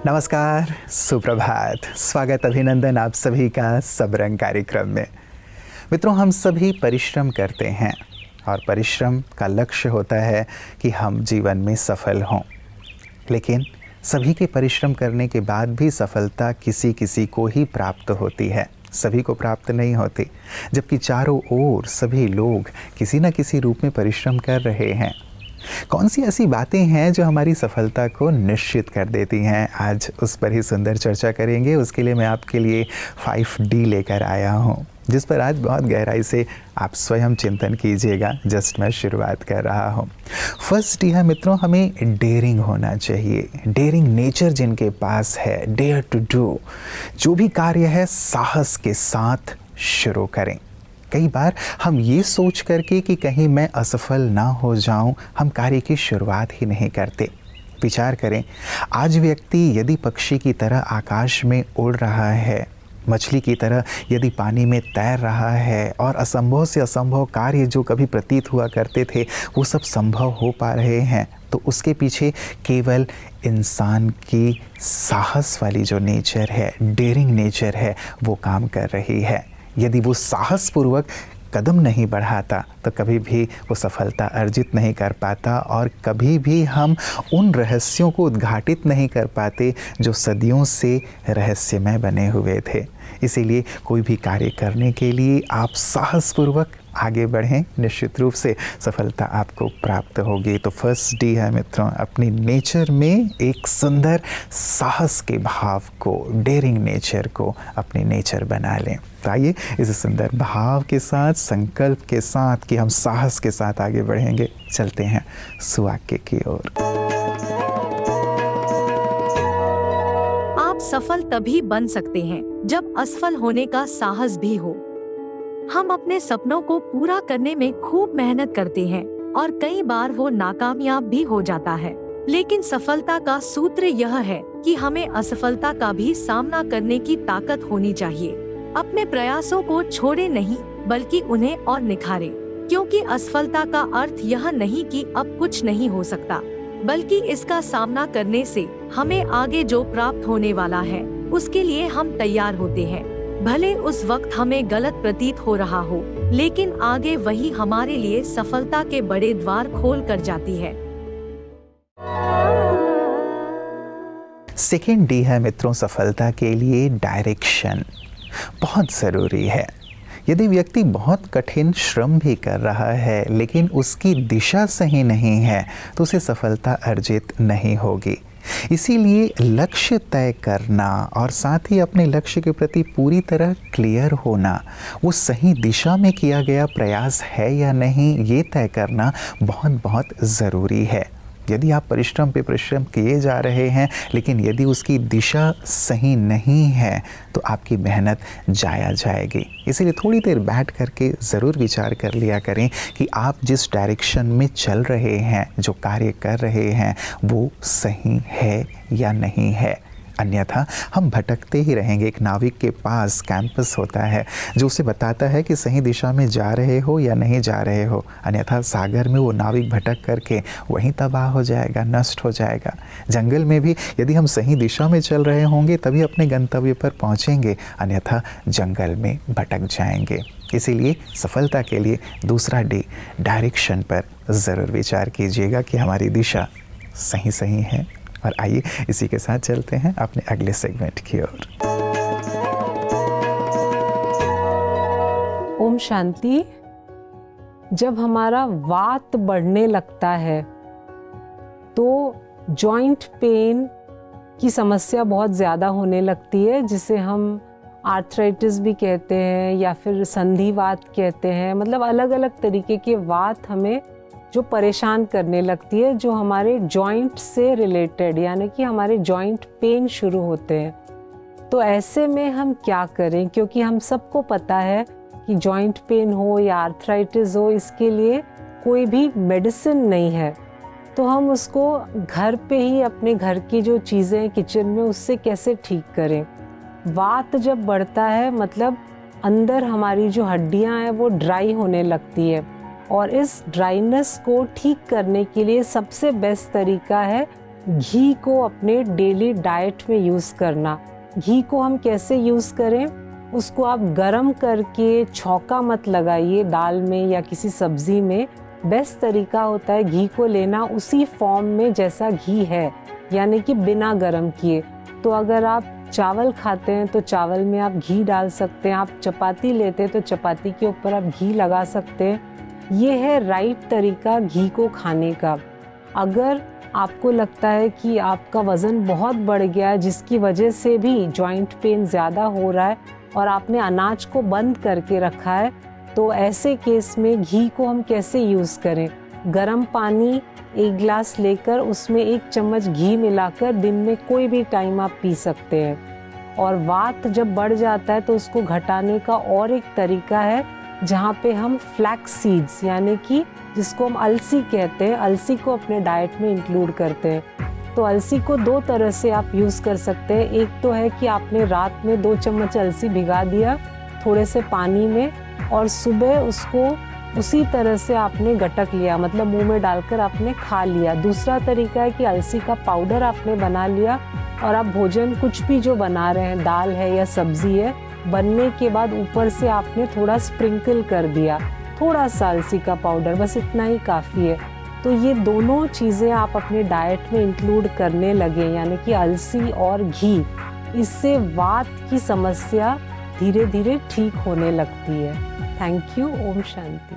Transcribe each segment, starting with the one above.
नमस्कार, सुप्रभात, स्वागत, अभिनंदन आप सभी का सबरंग कार्यक्रम में। मित्रों, हम सभी परिश्रम करते हैं और परिश्रम का लक्ष्य होता है कि हम जीवन में सफल हों। लेकिन सभी के परिश्रम करने के बाद भी सफलता किसी किसी को ही प्राप्त होती है, सभी को प्राप्त नहीं होती। जबकि चारों ओर सभी लोग किसी न किसी रूप में परिश्रम कर रहे हैं। कौन सी ऐसी बातें हैं जो हमारी सफलता को निश्चित कर देती हैं? आज उस पर ही सुंदर चर्चा करेंगे। उसके लिए मैं आपके लिए 5D लेकर आया हूँ, जिस पर आज बहुत गहराई से आप स्वयं चिंतन कीजिएगा। जस्ट मैं शुरुआत कर रहा हूँ। फर्स्ट डी है मित्रों, हमें डेयरिंग होना चाहिए। डेयरिंग नेचर जिनके पास है, डेयर टू डू, जो भी कार्य है साहस के साथ शुरू करें। कई बार हम ये सोच करके कि कहीं मैं असफल ना हो जाऊं, हम कार्य की शुरुआत ही नहीं करते। विचार करें, आज व्यक्ति यदि पक्षी की तरह आकाश में उड़ रहा है, मछली की तरह यदि पानी में तैर रहा है और असंभव से असंभव कार्य जो कभी प्रतीत हुआ करते थे वो सब संभव हो पा रहे हैं, तो उसके पीछे केवल इंसान की साहस वाली जो नेचर है, डेयरिंग नेचर है, वो काम कर रही है। यदि वो साहसपूर्वक कदम नहीं बढ़ाता तो कभी भी वो सफलता अर्जित नहीं कर पाता और कभी भी हम उन रहस्यों को उद्घाटित नहीं कर पाते जो सदियों से रहस्यमय बने हुए थे। इसीलिए कोई भी कार्य करने के लिए आप साहसपूर्वक आगे बढ़ें, निश्चित रूप से सफलता आपको प्राप्त होगी। तो फर्स्ट डी है मित्रों, अपनी नेचर में एक सुंदर साहस के भाव को, डेयरिंग नेचर को अपनी नेचर बना लें। तो आइए इस सुंदर भाव के साथ, संकल्प के साथ कि हम साहस के साथ आगे बढ़ेंगे, चलते हैं सुवाक्य की ओर। आप सफल तभी बन सकते हैं जब असफल होने का साहस भी हो। हम अपने सपनों को पूरा करने में खूब मेहनत करते हैं और कई बार वो नाकामयाब भी हो जाता है। लेकिन सफलता का सूत्र यह है कि हमें असफलता का भी सामना करने की ताकत होनी चाहिए। अपने प्रयासों को छोड़े नहीं, बल्कि उन्हें और निखारे, क्योंकि असफलता का अर्थ यह नहीं कि अब कुछ नहीं हो सकता, बल्कि इसका सामना करने से हमें आगे जो प्राप्त होने वाला है उसके लिए हम तैयार होते हैं। भले उस वक्त हमें गलत प्रतीत हो रहा हो, लेकिन आगे वही हमारे लिए सफलता के बड़े द्वार खोल कर जाती है। सेकेंड डी है मित्रों, सफलता के लिए डायरेक्शन बहुत ज़रूरी है। यदि व्यक्ति बहुत कठिन श्रम भी कर रहा है लेकिन उसकी दिशा सही नहीं है तो उसे सफलता अर्जित नहीं होगी। इसीलिए लक्ष्य तय करना और साथ ही अपने लक्ष्य के प्रति पूरी तरह क्लियर होना, वो सही दिशा में किया गया प्रयास है या नहीं, ये तय करना बहुत बहुत ज़रूरी है। यदि आप परिश्रम पे परिश्रम किए जा रहे हैं लेकिन यदि उसकी दिशा सही नहीं है तो आपकी मेहनत जाया जाएगी। इसीलिए थोड़ी देर बैठ करके ज़रूर विचार कर लिया करें कि आप जिस डायरेक्शन में चल रहे हैं, जो कार्य कर रहे हैं, वो सही है या नहीं है। अन्यथा हम भटकते ही रहेंगे। एक नाविक के पास कैंपस होता है जो उसे बताता है कि सही दिशा में जा रहे हो या नहीं जा रहे हो, अन्यथा सागर में वो नाविक भटक करके वहीं तबाह हो जाएगा, नष्ट हो जाएगा। जंगल में भी यदि हम सही दिशा में चल रहे होंगे तभी अपने गंतव्य पर पहुँचेंगे, अन्यथा जंगल में भटक जाएंगे। इसीलिए सफलता के लिए दूसरा डी, डायरेक्शन पर ज़रूर विचार कीजिएगा कि हमारी दिशा सही है। और आइए इसी के साथ चलते हैं अपने अगले सेगमेंट की ओर। ओम शांति। जब हमारा वात बढ़ने लगता है तो जॉइंट पेन की समस्या बहुत ज़्यादा होने लगती है, जिसे हम आर्थराइटिस भी कहते हैं या फिर संधिवात कहते हैं। मतलब अलग अलग तरीके के वात हमें जो परेशान करने लगती है, जो हमारे जॉइंट से रिलेटेड, यानी कि हमारे जॉइंट पेन शुरू होते हैं। तो ऐसे में हम क्या करें? क्योंकि हम सबको पता है कि जॉइंट पेन हो या आर्थराइटिस हो, इसके लिए कोई भी मेडिसिन नहीं है। तो हम उसको घर पे ही अपने घर की जो चीज़ें हैं किचन में, उससे कैसे ठीक करें? वात जब बढ़ता है मतलब अंदर हमारी जो हड्डियां हैं वो ड्राई होने लगती है और इस ड्राइनेस को ठीक करने के लिए सबसे बेस्ट तरीका है घी को अपने डेली डाइट में यूज़ करना। घी को हम कैसे यूज़ करें, उसको आप गरम करके छौंका मत लगाइए दाल में या किसी सब्जी में। बेस्ट तरीका होता है घी को लेना उसी फॉर्म में जैसा घी है, यानी कि बिना गरम किए। तो अगर आप चावल खाते हैं तो चावल में आप घी डाल सकते हैं, आप चपाती लेते हैं तो चपाती के ऊपर आप घी लगा सकते हैं। ये है राइट तरीका घी को खाने का। अगर आपको लगता है कि आपका वज़न बहुत बढ़ गया है जिसकी वजह से भी जॉइंट पेन ज़्यादा हो रहा है और आपने अनाज को बंद करके रखा है, तो ऐसे केस में घी को हम कैसे यूज़ करें। गरम पानी 1 गिलास लेकर उसमें 1 चम्मच घी मिलाकर दिन में कोई भी टाइम आप पी सकते हैं। और वात जब बढ़ जाता है तो उसको घटाने का और एक तरीका है जहाँ पे हम फ्लैक्स सीड्स यानी कि जिसको हम अलसी कहते हैं, अलसी को अपने डाइट में इंक्लूड करते हैं। तो अलसी को 2 तरह से आप यूज़ कर सकते हैं। एक तो है कि आपने रात में 2 चम्मच अलसी भिगा दिया थोड़े से पानी में और सुबह उसको उसी तरह से आपने गटक लिया, मतलब मुंह में डालकर आपने खा लिया। दूसरा तरीका है कि अलसी का पाउडर आपने बना लिया और आप भोजन कुछ भी जो बना रहे हैं, दाल है या सब्जी है, बनने के बाद ऊपर से आपने थोड़ा स्प्रिंकल कर दिया, थोड़ा सा अलसी का पाउडर, बस इतना ही काफ़ी है। तो ये दोनों चीज़ें आप अपने डाइट में इंक्लूड करने लगे, यानी कि अलसी और घी। इससे वात की समस्या धीरे धीरे ठीक होने लगती है। Thank you. ओम शांति।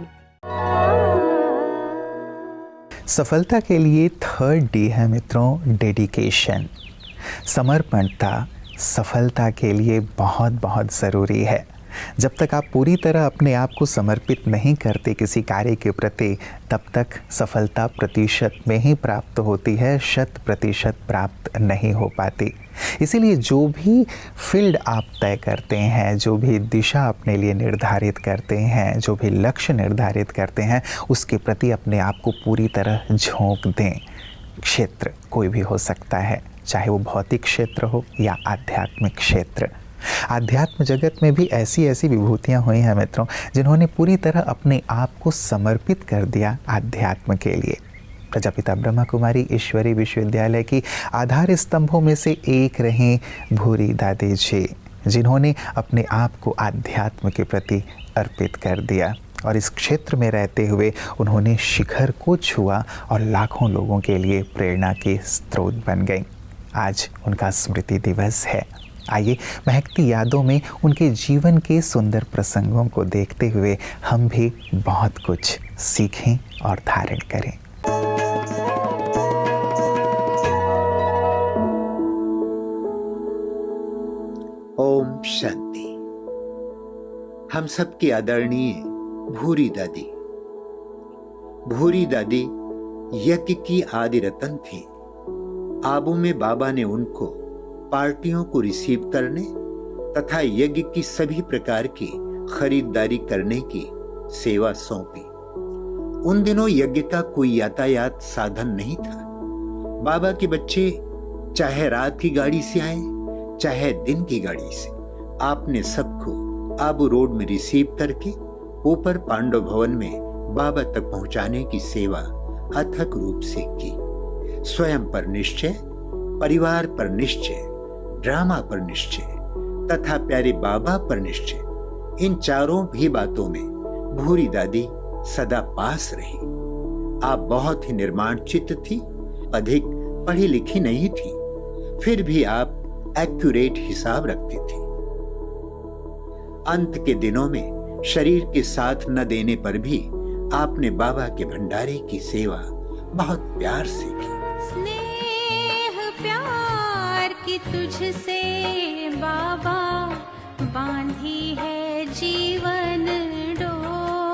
सफलता के लिए 3rd D है मित्रों, डेडिकेशन। समर्पणता सफलता के लिए बहुत बहुत ज़रूरी है। जब तक आप पूरी तरह अपने आप को समर्पित नहीं करते किसी कार्य के प्रति, तब तक सफलता प्रतिशत में ही प्राप्त होती है, 100% प्राप्त नहीं हो पाती। इसीलिए जो भी फील्ड आप तय करते हैं, जो भी दिशा अपने लिए निर्धारित करते हैं, जो भी लक्ष्य निर्धारित करते हैं, उसके प्रति अपने आप को पूरी तरह झोंक दें। क्षेत्र कोई भी हो सकता है, चाहे वो भौतिक क्षेत्र हो या आध्यात्मिक क्षेत्र। आध्यात्म जगत में भी ऐसी ऐसी विभूतियाँ हुई हैं मित्रों, जिन्होंने पूरी तरह अपने आप को समर्पित कर दिया आध्यात्म के लिए। प्रजापिता ब्रह्मा कुमारी ईश्वरी विश्वविद्यालय की आधार स्तंभों में से एक रहीं भूरी दादी जी, जिन्होंने अपने आप को आध्यात्म के प्रति अर्पित कर दिया और इस क्षेत्र में रहते हुए उन्होंने शिखर को छुआ और लाखों लोगों के लिए प्रेरणा के स्रोत बन गई। आज उनका स्मृति दिवस है। आइए महकती यादों में उनके जीवन के सुंदर प्रसंगों को देखते हुए हम भी बहुत कुछ सीखें और धारण करें। ओम शांति। हम सबकी आदरणीय भूरी दादी। भूरी दादी यज्ञ की आदि रतन थी। आबू में बाबा ने उनको पार्टियों को रिसीव करने तथा यज्ञ की सभी प्रकार की खरीदारी करने की सेवा सौंपी। उन दिनों यज्ञ का कोई यातायात साधन नहीं था। बाबा के बच्चे चाहे रात की गाड़ी से आए चाहे दिन की गाड़ी से, आपने सबको आबू रोड में रिसीव करके ऊपर पांडव भवन में बाबा तक पहुंचाने की सेवा अथक रूप से की। स्वयं पर निश्चय, परिवार पर निश्चय, ड्रामा पर निश्चय तथा प्यारे बाबा पर निश्चय, इन चारों भी बातों में भूरी दादी सदा पास रही। आप बहुत ही निर्माण चित्त थी, अधिक पढ़ी लिखी नहीं थी, फिर भी आप एक्यूरेट हिसाब रखती थी। अंत के दिनों में शरीर के साथ न देने पर भी आपने बाबा के भंडारे की सेवा बहुत प्यार से की। कि तुझसे बाबा बांधी है जीवन डोर,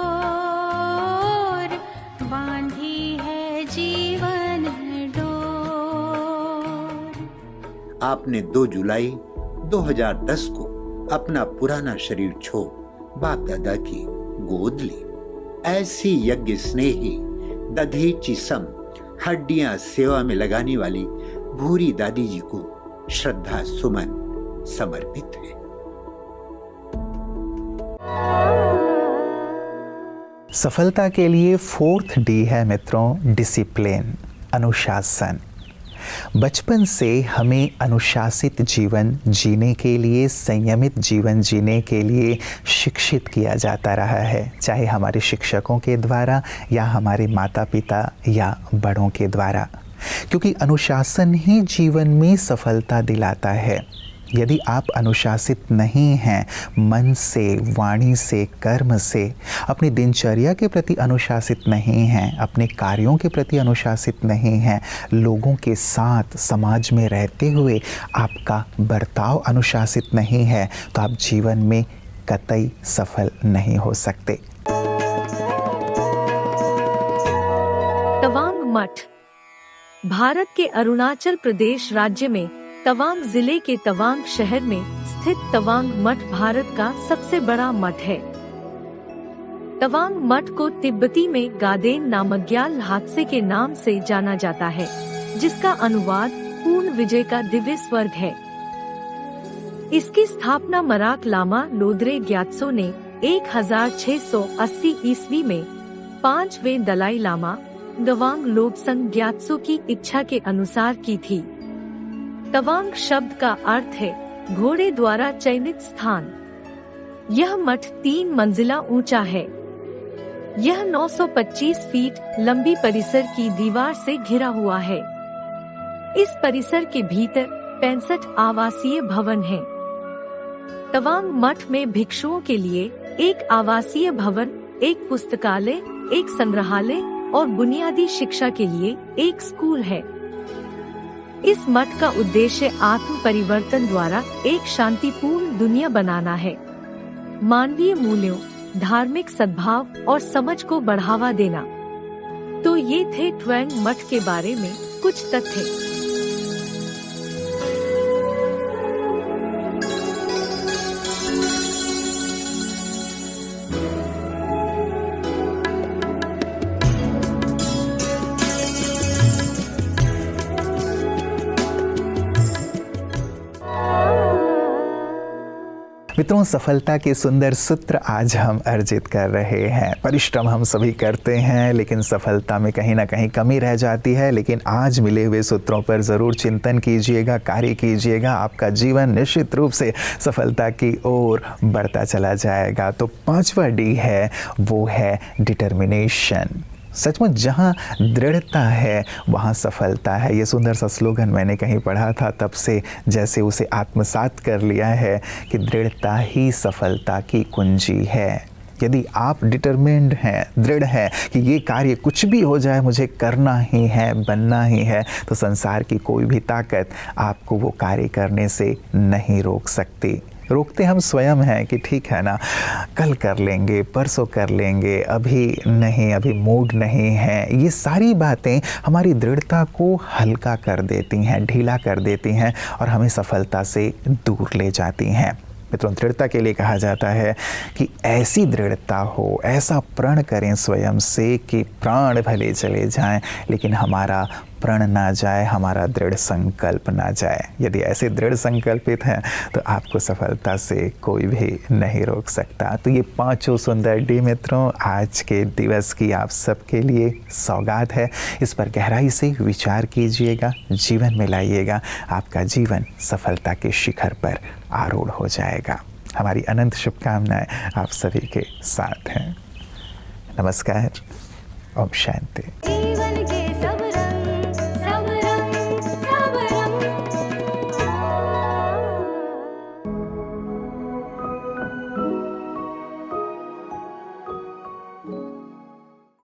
बांधी है जीवन डोर। आपने 2 जुलाई 2010 को अपना पुराना शरीर छोड़ बाप दादा की गोद ली। ऐसी यज्ञ स्नेही दधीची सम हड्डियां सेवा में लगाने वाली भूरी दादी जी को श्रद्धा सुमन समर्पित है। सफलता के लिए 4th डी है मित्रों, डिसिप्लिन, अनुशासन। बचपन से हमें अनुशासित जीवन जीने के लिए, संयमित जीवन जीने के लिए शिक्षित किया जाता रहा है, चाहे हमारे शिक्षकों के द्वारा या हमारे माता पिता या बड़ों के द्वारा, क्योंकि अनुशासन ही जीवन में सफलता दिलाता है। यदि आप अनुशासित नहीं हैं, मन से, वाणी से, कर्म से, अपनी दिनचर्या के प्रति अनुशासित नहीं हैं, अपने कार्यों के प्रति अनुशासित नहीं हैं, लोगों के साथ समाज में रहते हुए आपका बर्ताव अनुशासित नहीं है, तो आप जीवन में कतई सफल नहीं हो सकते। तवांग मठ भारत के अरुणाचल प्रदेश राज्य में तवांग जिले के तवांग शहर में स्थित तवांग मठ भारत का सबसे बड़ा मठ है। तवांग मठ को तिब्बती में गादेन नामक ग्याल हादसे के नाम से जाना जाता है, जिसका अनुवाद पूर्ण विजय का दिव्य स्वर्ग है। इसकी स्थापना मराक लामा लोद्रे ग्यात्सो ने 1680 ईस्वी में 5वें दलाई लामा तवांग लोब्संग ग्यात्सो की इच्छा के अनुसार की थी। तवांग शब्द का अर्थ है घोड़े द्वारा चयनित स्थान। यह मठ 3 मंजिला ऊंचा है। यह 925 फीट लंबी परिसर की दीवार से घिरा हुआ है। इस परिसर के भीतर 65 आवासीय भवन हैं। तवांग मठ में भिक्षुओं के लिए एक आवासीय भवन, एक पुस्तकालय, एक संग्रहालय और बुनियादी शिक्षा के लिए एक स्कूल है। इस मठ का उद्देश्य आत्म परिवर्तन द्वारा एक शांतिपूर्ण दुनिया बनाना है, मानवीय मूल्यों, धार्मिक सद्भाव और समझ को बढ़ावा देना। तो ये थे ट्वेंग मठ के बारे में कुछ तथ्य। मित्रों, सफलता के सुंदर सूत्र आज हम अर्जित कर रहे हैं। परिश्रम हम सभी करते हैं, लेकिन सफलता में कहीं ना कहीं कमी रह जाती है। लेकिन आज मिले हुए सूत्रों पर ज़रूर चिंतन कीजिएगा, कार्य कीजिएगा, आपका जीवन निश्चित रूप से सफलता की ओर बढ़ता चला जाएगा। तो 5वां डी है, वो है डिटर्मिनेशन। सचमुच जहाँ दृढ़ता है वहाँ सफलता है। ये सुंदर सा स्लोगन मैंने कहीं पढ़ा था, तब से जैसे उसे आत्मसात कर लिया है कि दृढ़ता ही सफलता की कुंजी है। यदि आप डिटरमिन्ड हैं, दृढ़ हैं कि ये कार्य कुछ भी हो जाए मुझे करना ही है, बनना ही है, तो संसार की कोई भी ताकत आपको वो कार्य करने से नहीं रोक सकती। रोकते हम स्वयं हैं कि ठीक है ना, कल कर लेंगे, परसों कर लेंगे, अभी नहीं, अभी मूड नहीं है। ये सारी बातें हमारी दृढ़ता को हल्का कर देती हैं, ढीला कर देती हैं और हमें सफलता से दूर ले जाती हैं। मित्रों, दृढ़ता के लिए कहा जाता है कि ऐसी दृढ़ता हो, ऐसा प्रण करें स्वयं से कि प्राण भले चले जाएं, लेकिन हमारा प्रण ना जाए, हमारा दृढ़ संकल्प ना जाए। यदि ऐसे दृढ़ संकल्पित हैं तो आपको सफलता से कोई भी नहीं रोक सकता। तो ये 5 सुंदर डी मित्रों आज के दिवस की आप सबके लिए सौगात है। इस पर गहराई से विचार कीजिएगा, जीवन में लाइएगा, आपका जीवन सफलता के शिखर पर आरूढ़ हो जाएगा। हमारी अनंत शुभकामनाएं आप सभी के साथ हैं। नमस्कार, ओम शांति।